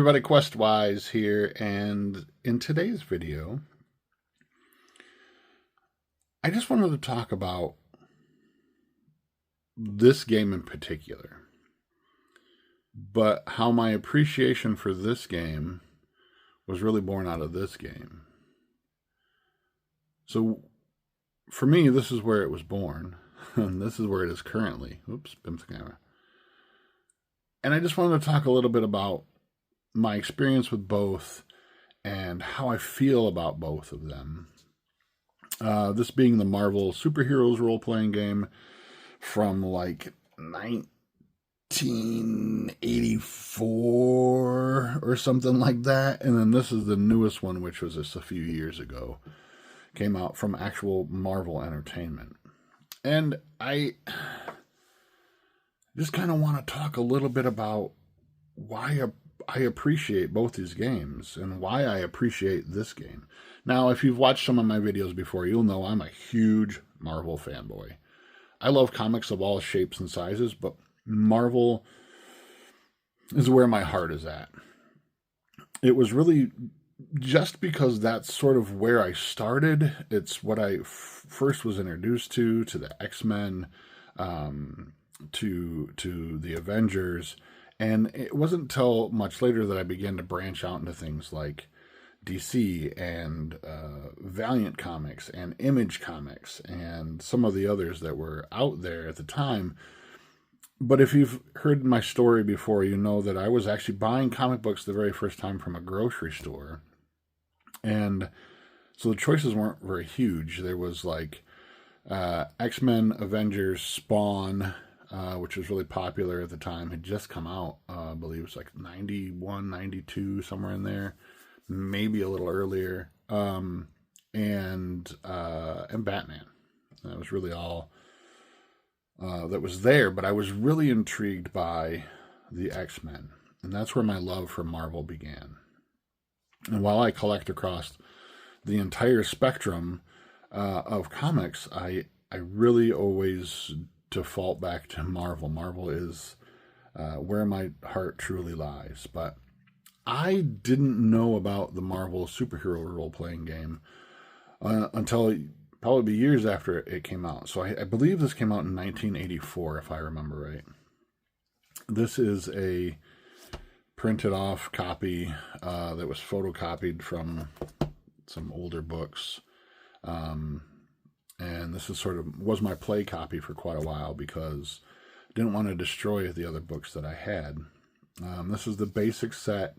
everybody, Questwise here, and in today's video, I just wanted to talk about this game in particular, but how my appreciation for this game was really born out of this game. So, for me, this is where it was born, and this is where it is currently. Oops, bimps the camera. And I just wanted to talk a little bit about my experience with both and how I feel about both of them. This being the Marvel Superheroes role-playing game from like 1984 or something like that. And then this is the newest one, which was just a few years ago. Came out from actual Marvel Entertainment. And I just kind of want to talk a little bit about why I appreciate both these games and why I appreciate this game. Now, if you've watched some of my videos before, you'll know I'm a huge Marvel fanboy. I love comics of all shapes and sizes, but Marvel is where my heart is at. It was really just because that's sort of where I started. It's what I first was introduced to the X-Men, to the Avengers. And it wasn't until much later that I began to branch out into things like DC and Valiant Comics and Image Comics and some of the others that were out there at the time. But if you've heard my story before, you know that I was actually buying comic books the very first time from a grocery store. And so the choices weren't very huge. There was like X-Men, Avengers, Spawn, which was really popular at the time, had just come out. I believe it was like 91, 92, somewhere in there, maybe a little earlier. And Batman. That was really all that was there. But I was really intrigued by the X-Men, and that's where my love for Marvel began. And while I collect across the entire spectrum of comics, I really always default back to Marvel. Marvel is where my heart truly lies. But I didn't know about the Marvel superhero role-playing game until probably years after it came out. So I believe this came out in 1984, if I remember right. This is a printed off copy that was photocopied from some older books. And this is was my play copy for quite a while because I didn't want to destroy the other books that I had. This is the basic set.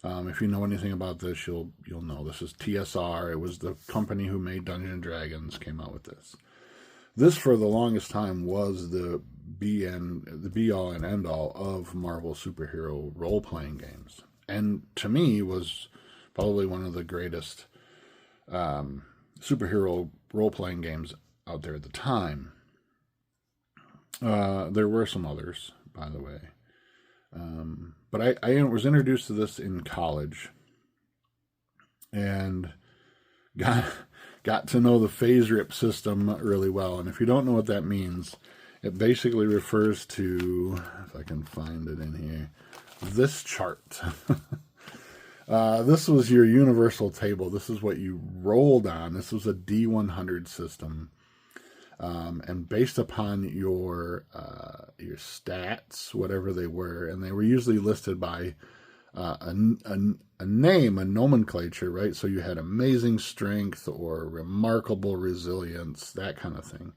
If you know anything about this, you'll know this is TSR. It was the company who made Dungeons and Dragons came out with this. This, for the longest time, was the be-all and end-all of Marvel superhero role-playing games. And to me, was probably one of the greatest superhero role-playing games out there at the time. There were some others, by the way. But I was introduced to this in college and got to know the phase rip system really well. And if you don't know what that means, it basically refers to, if I can find it in here, this chart. This was your universal table. This is what you rolled on. This was a D100 system. And based upon your stats, whatever they were, and they were usually listed by a name, a nomenclature, right? So you had amazing strength or remarkable resilience, that kind of thing.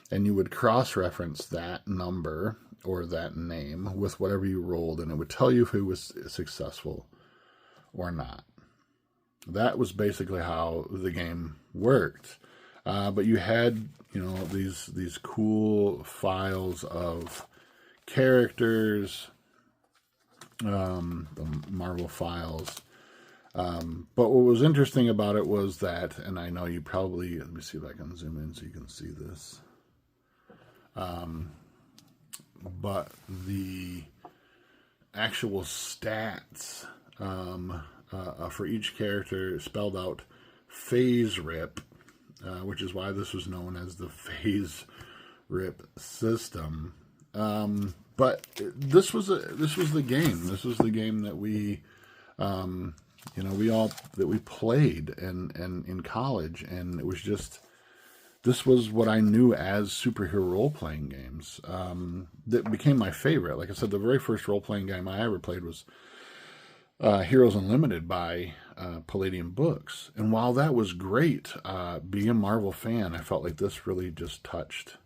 And you would cross-reference that number or that name with whatever you rolled, and it would tell you if it was successful or not. That was basically how the game worked. But you had, these cool files of characters, the Marvel files. But what was interesting about it was that, and I know you probably, let me see if I can zoom in so you can see this. But the actual stats for each character spelled out phase rip, which is why this was known as the phase rip system. But this was the game. This was the game that we we played and in college, and it was just, this was what I knew as superhero role-playing games. That became my favorite. Like I said, the very first role-playing game I ever played was Heroes Unlimited by Palladium Books. And while that was great, being a Marvel fan, I felt like this really just touched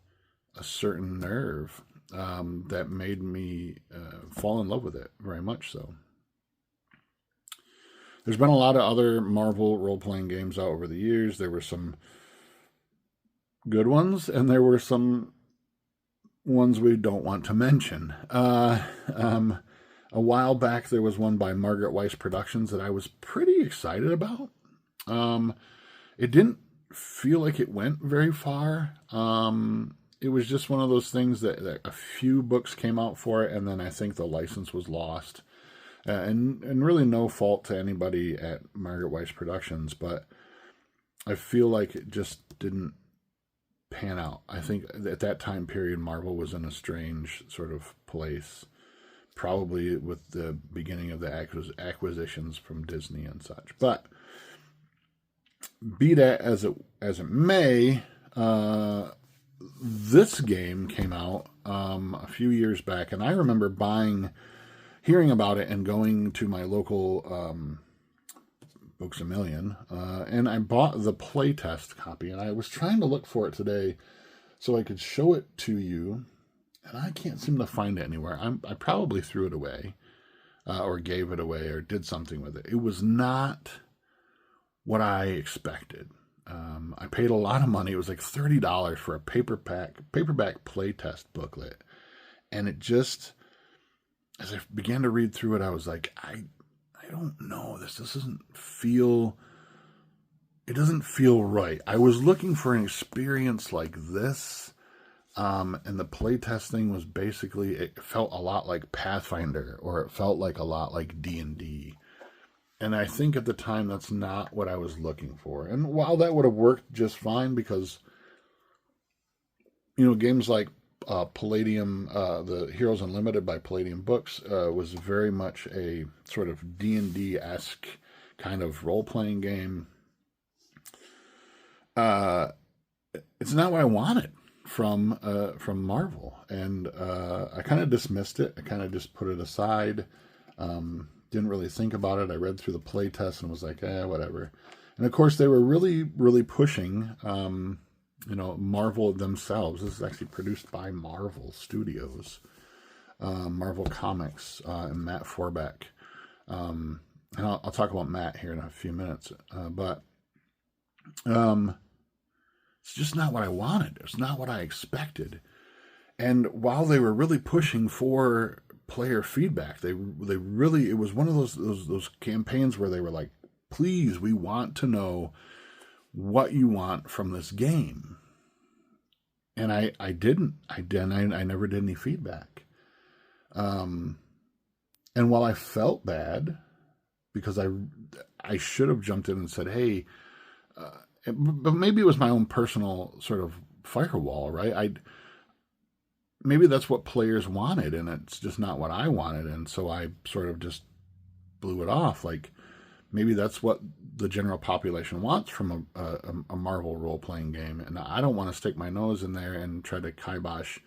a certain nerve that made me fall in love with it, very much so. There's been a lot of other Marvel role-playing games out over the years. There were some good ones, and there were some ones we don't want to mention. A while back, there was one by Margaret Weis Productions that I was pretty excited about. It didn't feel like it went very far. It was just one of those things that a few books came out for it, and then I think the license was lost. And really no fault to anybody at Margaret Weis Productions, but I feel like it just didn't pan out. I think at that time period, Marvel was in a strange sort of place, probably with the beginning of the acquisitions from Disney and such. But be that as it may, this game came out a few years back, and I remember hearing about it and going to my local Books A Million, and I bought the playtest copy, and I was trying to look for it today so I could show it to you, and I can't seem to find it anywhere. I probably threw it away, or gave it away, or did something with it. It was not what I expected. I paid a lot of money. It was like $30 for a paperback playtest booklet, and it just, as I began to read through it, I was like, I don't know. This doesn't feel. It doesn't feel right. I was looking for an experience like this, and the playtesting was basically. It felt a lot like Pathfinder, or it felt like a lot like D&D. And I think at the time that's not what I was looking for. And while that would have worked just fine, because games like Palladium, the Heroes Unlimited by Palladium Books, was very much a sort of D&D-esque kind of role-playing game. It's not what I wanted from Marvel, and I kind of dismissed it. I kind of just put it aside. Didn't really think about it. I read through the playtest and was like, whatever. And of course, they were really, really pushing. Marvel themselves. This is actually produced by Marvel Studios, Marvel Comics, and Matt Forbeck. And I'll talk about Matt here in a few minutes. But it's just not what I wanted. It's not what I expected. And while they were really pushing for player feedback, they really, it was one of those campaigns where they were like, please, we want to know what you want from this game. And I never did any feedback. And while I felt bad, because I should have jumped in and said, hey, but maybe it was my own personal sort of firewall, right? Maybe that's what players wanted, and it's just not what I wanted, and so I sort of just blew it off. Like, maybe that's what the general population wants from a Marvel role-playing game, and I don't want to stick my nose in there and try to kibosh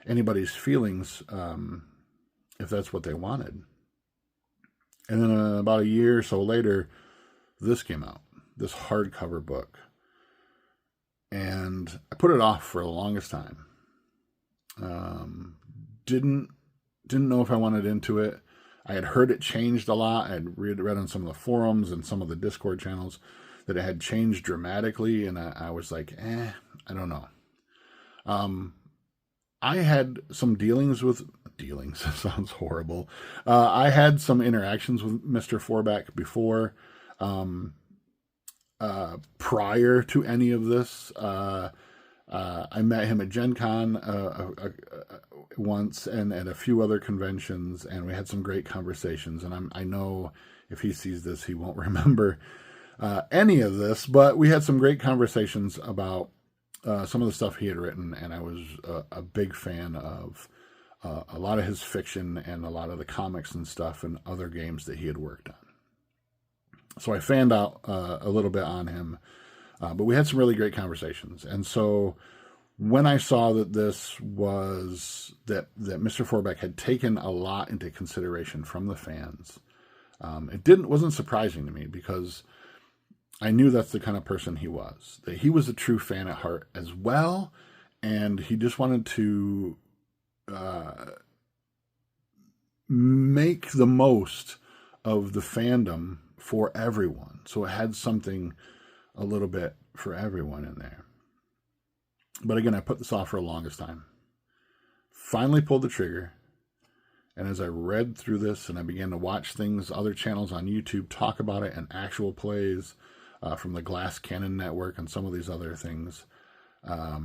anybody's feelings if that's what they wanted. And then about a year or so later, this came out, this hardcover book, and I put it off for the longest time. Didn't know if I wanted into it. I had heard it changed a lot. I had read on some of the forums and some of the Discord channels that it had changed dramatically, and I was like, I don't know. I had some dealings, sounds horrible. I had some interactions with Mr. Forbeck before, prior to any of this. I met him at Gen Con once, and at a few other conventions, and we had some great conversations. And I know if he sees this, he won't remember any of this, but we had some great conversations about some of the stuff he had written, and I was a big fan of a lot of his fiction and a lot of the comics and stuff and other games that he had worked on. So I fanned out a little bit on him, but we had some really great conversations. And so when I saw that this was that Mr. Forbeck had taken a lot into consideration from the fans, wasn't surprising to me, because I knew that's the kind of person he was. That he was a true fan at heart as well, and he just wanted to make the most of the fandom for everyone. So it had something a little bit for everyone in there. But again, I put this off for the longest time. Finally pulled the trigger. And as I read through this and I began to watch things, other channels on YouTube talk about it, and actual plays from the Glass Cannon Network and some of these other things, I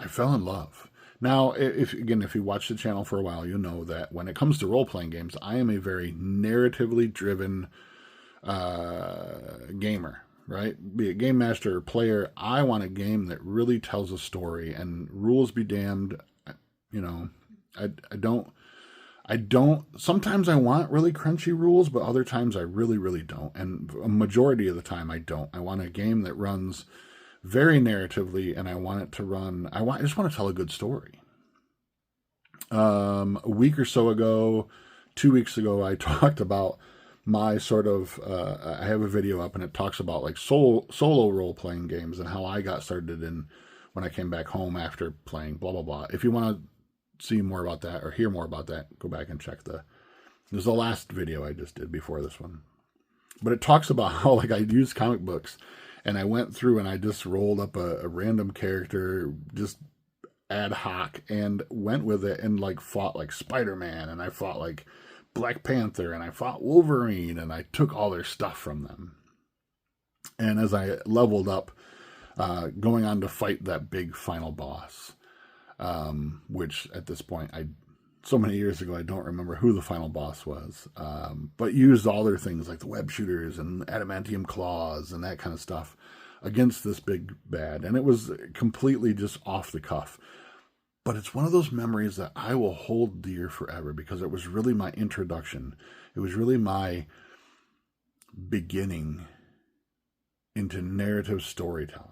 fell in love. Now, if you watch the channel for a while, you'll know that when it comes to role-playing games, I am a very narratively driven gamer. Right? Be it game master or player, I want a game that really tells a story, and rules be damned. I don't, sometimes I want really crunchy rules, but other times I really, really don't. And a majority of the time I don't. I want a game that runs very narratively, and I want it to run, I just want to tell a good story. A week or so ago, 2 weeks ago, I talked about my sort of, I have a video up and it talks about like solo role-playing games and how I got started in when I came back home after playing blah, blah, blah. If you want to see more about that or hear more about that, go back and check this is the last video I just did before this one. But it talks about how like I used comic books and I went through and I just rolled up a random character just ad hoc and went with it and like fought like Spider-Man, and I fought like Black Panther, and I fought Wolverine, and I took all their stuff from them. And as I leveled up, going on to fight that big final boss, which at this point, so many years ago, I don't remember who the final boss was, but used all their things like the web shooters and adamantium claws and that kind of stuff against this big bad. And it was completely just off the cuff. But it's one of those memories that I will hold dear forever, because it was really my introduction. It was really my beginning into narrative storytelling.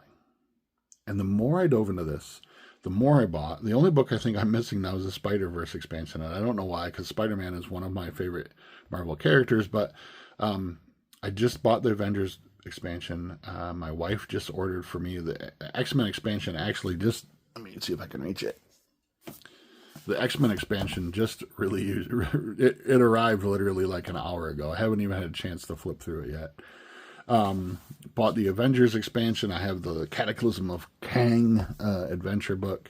And the more I dove into this, the more I bought. The only book I think I'm missing now is the Spider-Verse expansion. And I don't know why, because Spider-Man is one of my favorite Marvel characters. But I just bought the Avengers expansion. My wife just ordered for me the X-Men expansion. Actually, let me see if I can reach it. The X-Men expansion just really, it arrived literally like an hour ago. I haven't even had a chance to flip through it yet. Bought the Avengers expansion. I have the Cataclysm of Kang adventure book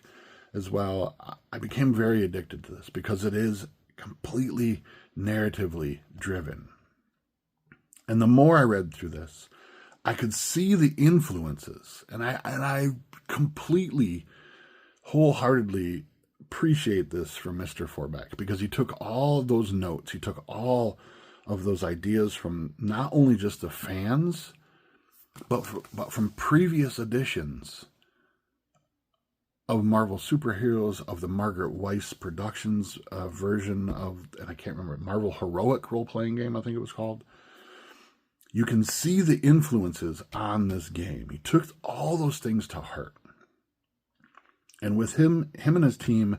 as well. I became very addicted to this because it is completely narratively driven. And the more I read through this, I could see the influences, and I completely, wholeheartedly appreciate this from Mr. Forbeck, because he took all of those notes, he took all of those ideas from not only just the fans, but from previous editions of Marvel superheroes, of the Margaret Weis Productions version of, and I can't remember, Marvel Heroic role-playing game, I think it was called. You can see the influences on this game. He took all those things to heart. And with him and his team,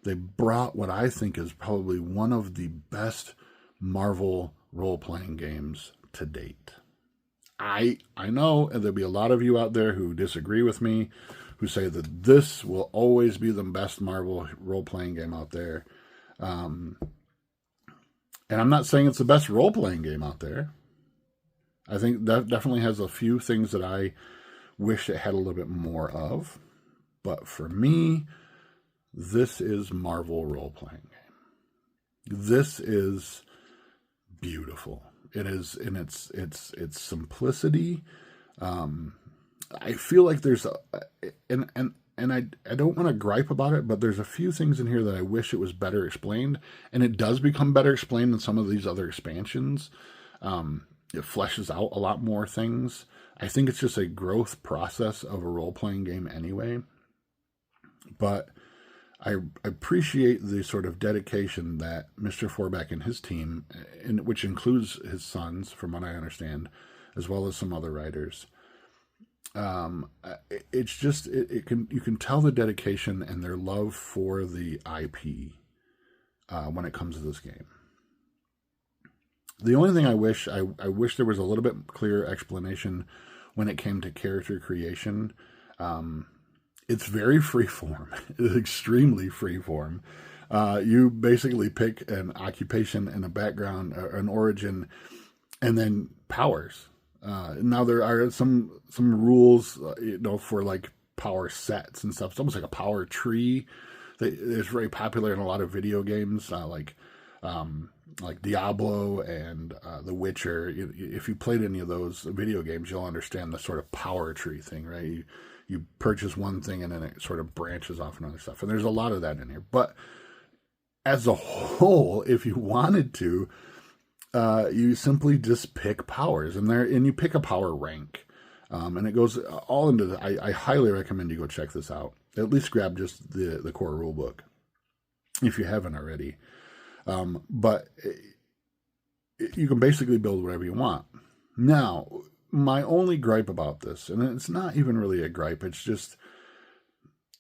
they brought what I think is probably one of the best Marvel role-playing games to date. I know, and there'll be a lot of you out there who disagree with me, who say that this will always be the best Marvel role-playing game out there. And I'm not saying it's the best role-playing game out there. I think that definitely has a few things that I wish it had a little bit more of. But for me, this is Marvel role-playing game. This is beautiful. It is in its simplicity. I feel like there's and I don't want to gripe about it, but there's a few things in here that I wish it was better explained, and it does become better explained in some of these other expansions. It fleshes out a lot more things. I think it's just a growth process of a role-playing game anyway. But I appreciate the sort of dedication that Mr. Forbeck and his team, which includes his sons, from what I understand, as well as some other writers. It's just you can tell the dedication and their love for the IP when it comes to this game. The only thing I wish there was a little bit clearer explanation when it came to character creation. It's very freeform. It's extremely freeform. You basically pick an occupation and a background, an origin, and then powers. Now there are some rules, for like power sets and stuff. It's almost like a power tree that is very popular in a lot of video games, like Diablo and The Witcher. If you played any of those video games, you'll understand the sort of power tree thing, right? You purchase one thing and then it sort of branches off and other stuff. And there's a lot of that in here. But as a whole, if you wanted to, you simply just pick powers, and you pick a power rank, and it goes all into I highly recommend you go check this out. At least grab just the core rule book if you haven't already. But you can basically build whatever you want. Now, my only gripe about this, and it's not even really a gripe, it's just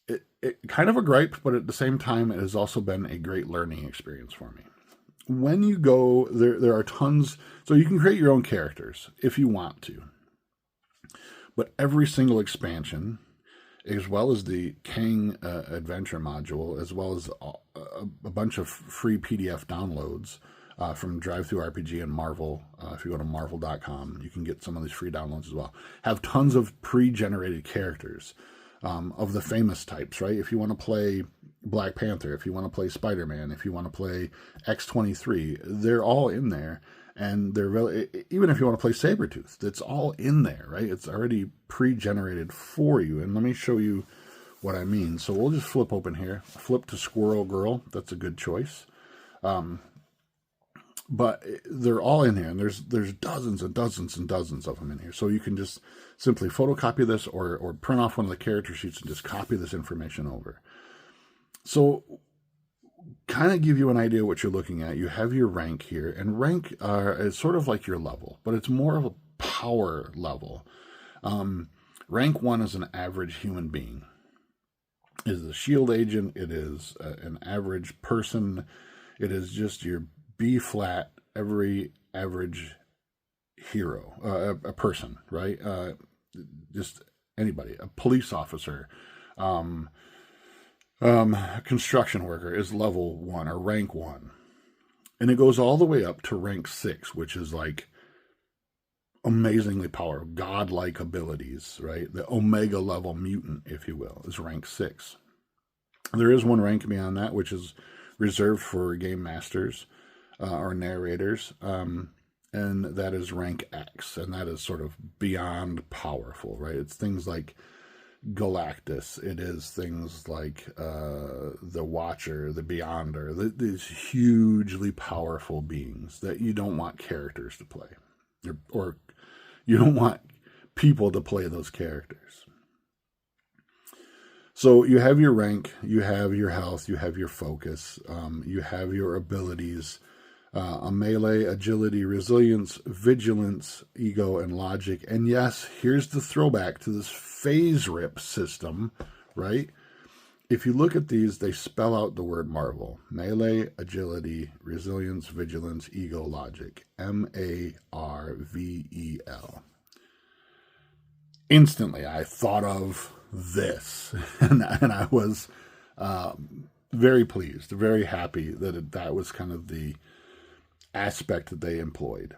it kind of a gripe, but at the same time, it has also been a great learning experience for me. When you go, there are tons, so you can create your own characters if you want to. But every single expansion, as well as the Kang Adventure module, as well as a bunch of free PDF downloads from DriveThruRPG and Marvel. If you go to marvel.com, you can get some of these free downloads as well. Have tons of pre-generated characters of the famous types, right? If you want to play Black Panther, if you want to play Spider-Man, if you want to play X-23, they're all in there. And they're really, even if you want to play Sabretooth, it's all in there, right? It's already pre-generated for you. And let me show you what I mean. So we'll just flip open here. Flip to Squirrel Girl. That's a good choice. But they're all in here, and there's dozens and dozens and dozens of them in here. So you can just simply photocopy this or print off one of the character sheets and just copy this information over. So kind of give you an idea what you're looking at. You have your rank here, and rank is sort of like your level, but it's more of a power level. Rank 1 is an average human being. It is a shield agent. It is an average person. It is just your B flat, every average hero, a person, right? Just anybody, a police officer, a construction worker is level 1 or rank 1. And it goes all the way up to rank 6, which is like amazingly powerful, godlike abilities, right? The Omega level mutant, if you will, is rank 6. There is one rank beyond that, which is reserved for game masters or narrators, and that is rank X, and that is sort of beyond powerful, right? It's things like Galactus. It is things like the Watcher, the Beyonder, these hugely powerful beings that you don't want characters to play, or you don't want people to play those characters. So you have your rank, you have your health, you have your focus, you have your abilities, a melee, agility, resilience, vigilance, ego, and logic. And yes, here's the throwback to this phase rip system, right? If you look at these, they spell out the word Marvel. Melee, agility, resilience, vigilance, ego, logic. MARVEL. Instantly, I thought of this, and I was very pleased, very happy that that was kind of the aspect that they employed.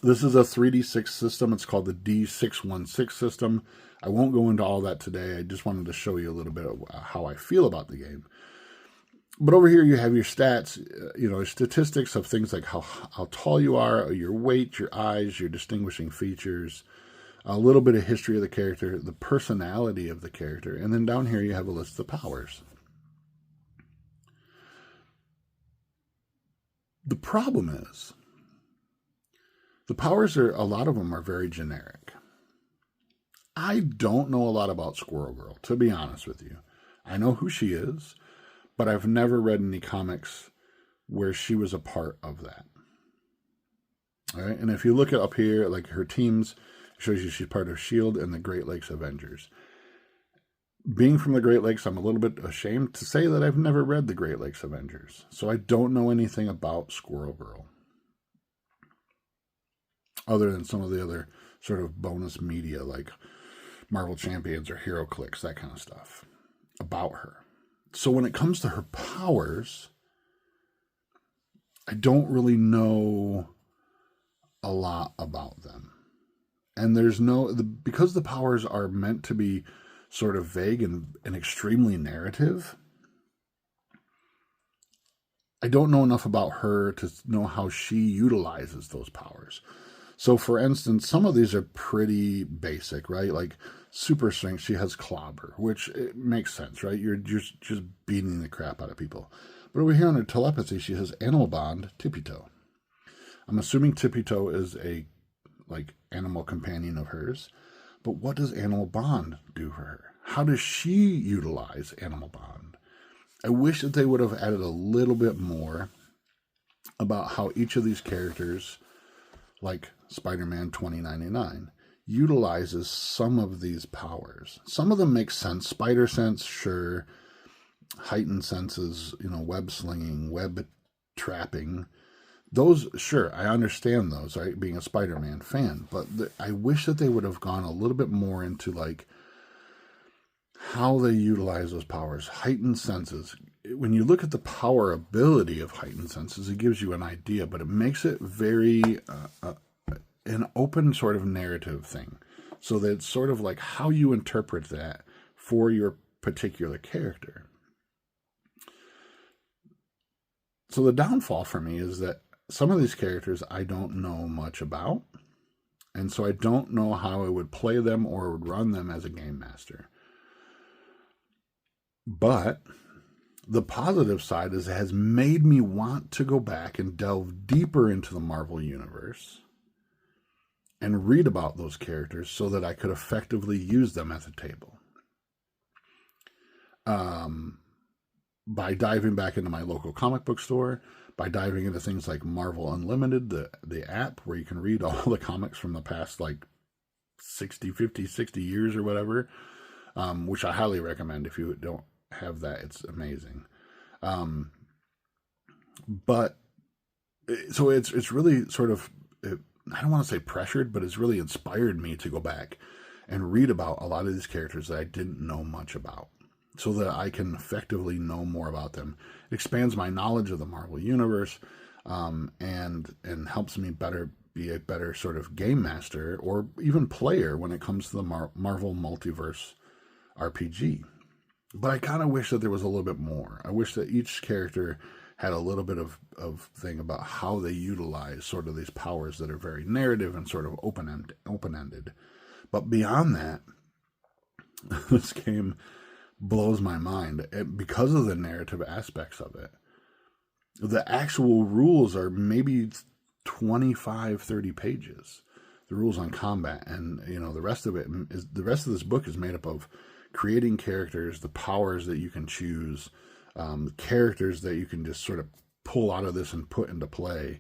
This is a 3D6 system. It's called the D616 system. I won't go into all that today. I just wanted to show you a little bit of how I feel about the game. But over here you have your stats, statistics of things like how tall you are, your weight, your eyes, your distinguishing features, a little bit of history of the character, the personality of the character, and then down here you have a list of powers. The problem is, the powers a lot of them are very generic. I don't know a lot about Squirrel Girl, to be honest with you. I know who she is. but I've never read any comics where she was a part of that. All right, and if you look up here, like her teams, it shows you she's part of S.H.I.E.L.D. and the Great Lakes Avengers. Being from the Great Lakes, I'm a little bit ashamed to say that I've never read the Great Lakes Avengers, so I don't know anything about Squirrel Girl, other than some of the other sort of bonus media like Marvel Champions or Hero Clicks, that kind of stuff about her. So when it comes to her powers, I don't really know a lot about them. And there's because the powers are meant to be sort of vague and extremely narrative, I don't know enough about her to know how she utilizes those powers. So, for instance, some of these are pretty basic, right? Like super strength, she has clobber, which it makes sense, right? You're just beating the crap out of people. But over here on her telepathy, she has animal bond, Tippy Toe. I'm assuming Tippy Toe is a animal companion of hers. But what does animal bond do for her? How does she utilize animal bond? I wish that they would have added a little bit more about how each of these characters, like Spider-Man 2099, utilizes some of these powers. Some of them make sense. Spider sense, sure. Heightened senses, web slinging, web trapping. Those, sure, I understand those, right, being a Spider-Man fan, but I wish that they would have gone a little bit more into, how they utilize those powers. Heightened senses. When you look at the power ability of heightened senses, it gives you an idea, but it makes it very an open sort of narrative thing. So that it's sort of like how you interpret that for your particular character. So the downfall for me is that some of these characters I don't know much about, and so I don't know how I would play them or would run them as a game master. But the positive side is it has made me want to go back and delve deeper into the Marvel Universe and read about those characters so that I could effectively use them at the table. By diving back into my local comic book store, by diving into things like Marvel Unlimited, the app where you can read all the comics from the past 60 years or whatever, which I highly recommend. If you don't have that, it's amazing. But so it's really sort of, I don't want to say pressured, but it's really inspired me to go back and read about a lot of these characters that I didn't know much about, so that I can effectively know more about them. It expands my knowledge of the Marvel Universe, and helps me be a better sort of game master or even player when it comes to the Marvel Multiverse RPG. But I kind of wish that there was a little bit more. I wish that each character had a little bit of thing about how they utilize sort of these powers that are very narrative and sort of open-ended. But beyond that, this game blows my mind because of the narrative aspects of it. The actual rules are maybe 25, 30 pages. The rules on combat, and the rest of this book is made up of creating characters, the powers that you can choose, characters that you can just sort of pull out of this and put into play.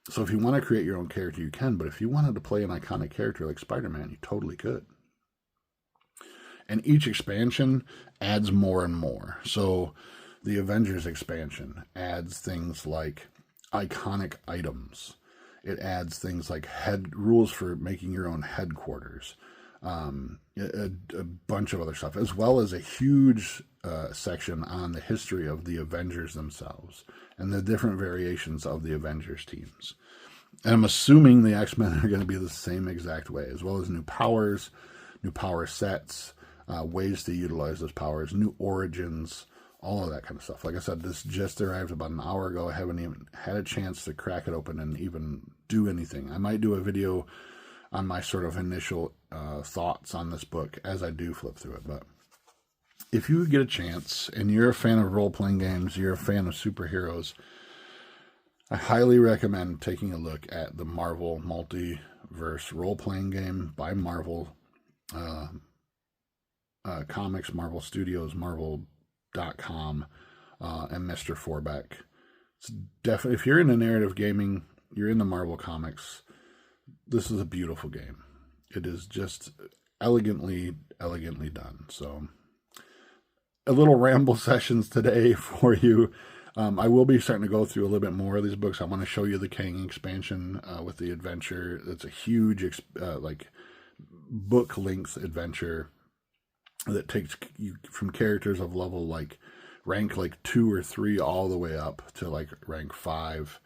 So if you want to create your own character, you can, but if you wanted to play an iconic character like Spider-Man, you totally could. And each expansion adds more and more. So the Avengers expansion adds things like iconic items. It adds things like rules for making your own headquarters, a bunch of other stuff, as well as a huge section on the history of the Avengers themselves and the different variations of the Avengers teams. And I'm assuming the X-Men are going to be the same exact way, as well as new powers, new power sets, ways to utilize those powers, new origins, all of that kind of stuff. Like I said, this just arrived about an hour ago. I haven't even had a chance to crack it open and even do anything. I might do a video on my sort of initial thoughts on this book as I do flip through it. But if you get a chance and you're a fan of role-playing games, you're a fan of superheroes, I highly recommend taking a look at the Marvel Multiverse role-playing game by Marvel Comics, Marvel Studios, Marvel.com. and Mr. Forbeck. It's definitely, if you're into narrative gaming, you're into Marvel Comics, this is a beautiful game. It is just elegantly done. So, a little ramble sessions today for you. I will be starting to go through a little bit more of these books. I want to show you the Kang expansion with the adventure. It's a huge, like, book-length adventure that takes you from characters of level, like, rank, like, 2 or 3 all the way up to, like, rank 5.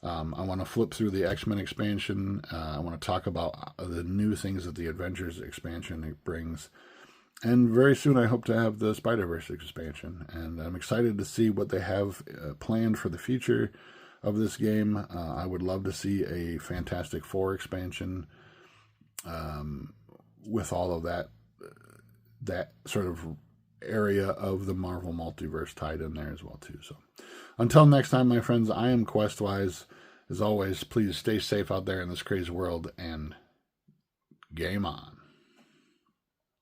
I want to flip through the X-Men expansion. I want to talk about the new things that the Avengers expansion brings. And very soon I hope to have the Spider-Verse expansion. And I'm excited to see what they have planned for the future of this game. I would love to see a Fantastic Four expansion with all of that sort of area of the Marvel Multiverse tied in there as well too. So until next time, my friends, I am Questwise. As always, please stay safe out there in this crazy world and game on.